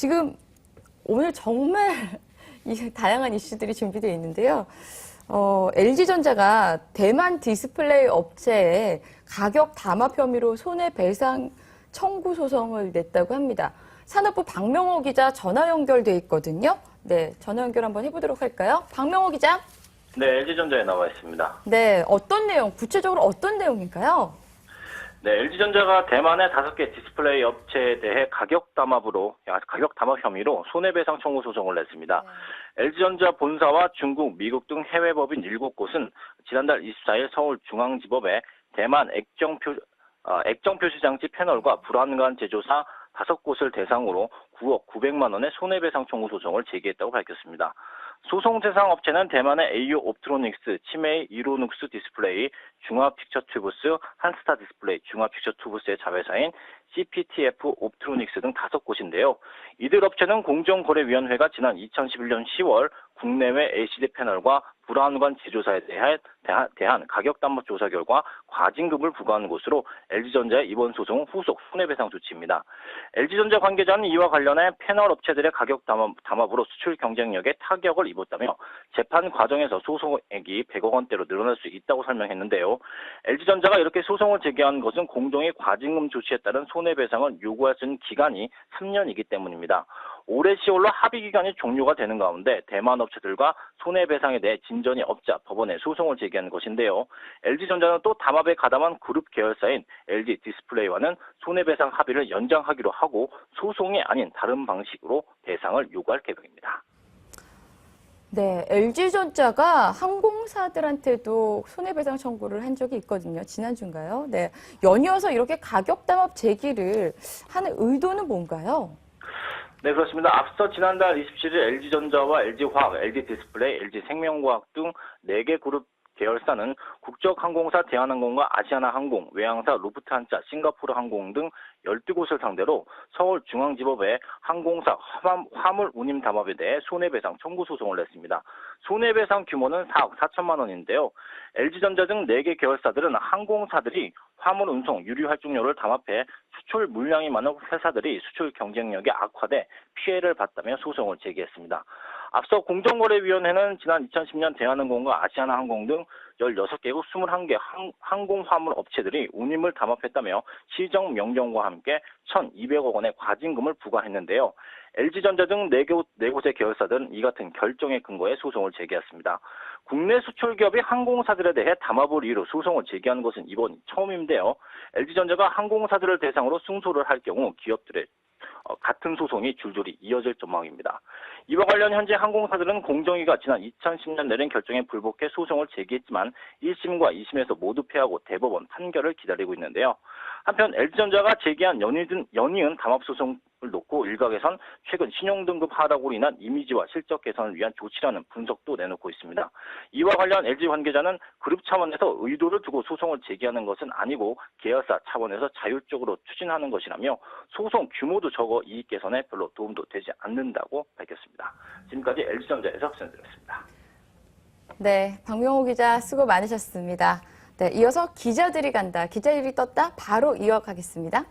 지금 오늘 정말 다양한 이슈들이 준비되어 있는데요. LG전자가 대만 디스플레이 업체에 가격 담합 혐의로 손해배상 청구 소송을 냈다고 합니다. 산업부 박명호 기자 전화 연결돼 있거든요. 네, 전화 연결 한번 해보도록 할까요? 박명호 기자. 네, LG전자에 나와 있습니다. 네, 어떤 내용, 구체적으로 어떤 내용인가요? 네, LG전자가 대만의 5개 디스플레이 업체에 대해 가격 담합 혐의로 손해배상 청구 소송을 냈습니다. 네. LG전자 본사와 중국, 미국 등 해외 법인 7곳은 지난달 24일 서울중앙지법에 대만 액정 표시장치 패널과 불안관 제조사 5곳을 대상으로 9억 900만 원의 손해배상 청구 소송을 제기했다고 밝혔습니다. 소송 대상 업체는 대만의 AU 옵트로닉스, 치메이 이로눅스 디스플레이, 중화픽처튜브스, 한스타 디스플레이, 중화픽처튜브스의 자회사인 CPTF 옵트로닉스 등 5곳인데요. 이들 업체는 공정거래위원회가 지난 2011년 10월 국내외 LCD 패널과 불안관 제조사에 대한 가격 담합 조사 결과 과징금을 부과한 것으로 LG전자의 이번 소송은 후속 손해배상 조치입니다. LG전자 관계자는 이와 관련해 패널 업체들의 가격 담합으로 수출 경쟁력에 타격을 입었다며 재판 과정에서 소송액이 100억 원대로 늘어날 수 있다고 설명했는데요. LG전자가 이렇게 소송을 제기한 것은 공정위 과징금 조치에 따른 손해배상을 요구할 수 있는 기간이 3년이기 때문입니다. 올해 10월로 합의 기간이 종료가 되는 가운데 대만 업체들과 손해배상에 대해 진전이 없자 법원에 소송을 제기한 것인데요. LG전자는 또 담합에 가담한 그룹 계열사인 LG 디스플레이와는 손해배상 합의를 연장하기로 하고 소송이 아닌 다른 방식으로 배상을 요구할 계획입니다. 네, LG전자가 항공사들한테도 손해배상 청구를 한 적이 있거든요. 지난주인가요? 네, 연이어서 이렇게 가격 담합 제기를 하는 의도는 뭔가요? 네, 그렇습니다. 앞서 지난달 27일 LG전자와 LG화학, LG디스플레이, LG생명과학 등 4개 그룹 계열사는 국적항공사 대한항공과 아시아나항공, 외항사 루프트한자, 싱가포르항공 등 12곳을 상대로 서울중앙지법에 항공사 화물 운임 담합에 대해 손해배상 청구 소송을 냈습니다. 손해배상 규모는 4억 4천만 원인데요. LG전자 등 4개 계열사들은 항공사들이 화물 운송, 유류 활중료를 담합해 수출 물량이 많은 회사들이 수출 경쟁력이 악화돼 피해를 봤다며 소송을 제기했습니다. 앞서 공정거래위원회는 지난 2010년 대한항공과 아시아나항공 등 16개국 21개 항공화물 업체들이 운임을 담합했다며 시정 명령과 함께 1,200억 원의 과징금을 부과했는데요. LG전자 등 4곳의 계열사들은 이 같은 결정에 근거해 소송을 제기했습니다. 국내 수출기업이 항공사들에 대해 담합을 이유로 소송을 제기하는 것은 이번이 처음인데요. LG전자가 항공사들을 대상으로 승소를 할 경우 기업들의 같은 소송이 줄줄이 이어질 전망입니다. 이와 관련 현재 항공사들은 공정위가 지난 2010년 내린 결정에 불복해 소송을 제기했지만 1심과 2심에서 모두 패하고 대법원 판결을 기다리고 있는데요. 한편 LG전자가 제기한 연이은 담합소송을 놓고 일각에선 최근 신용등급 하락으로 인한 이미지와 실적 개선을 위한 조치라는 분석도 내놓고 있습니다. 이와 관련 LG 관계자는 그룹 차원에서 의도를 두고 소송을 제기하는 것은 아니고 계열사 차원에서 자율적으로 추진하는 것이라며 소송 규모도 적어 이익 개선에 별로 도움도 되지 않는다고 밝혔습니다. 지금까지 LG전자에서 전해드렸습니다. 네, 박명호 기자 수고 많으셨습니다. 네, 이어서 기자들이 간다. 기자들이 떴다. 바로 이어가겠습니다.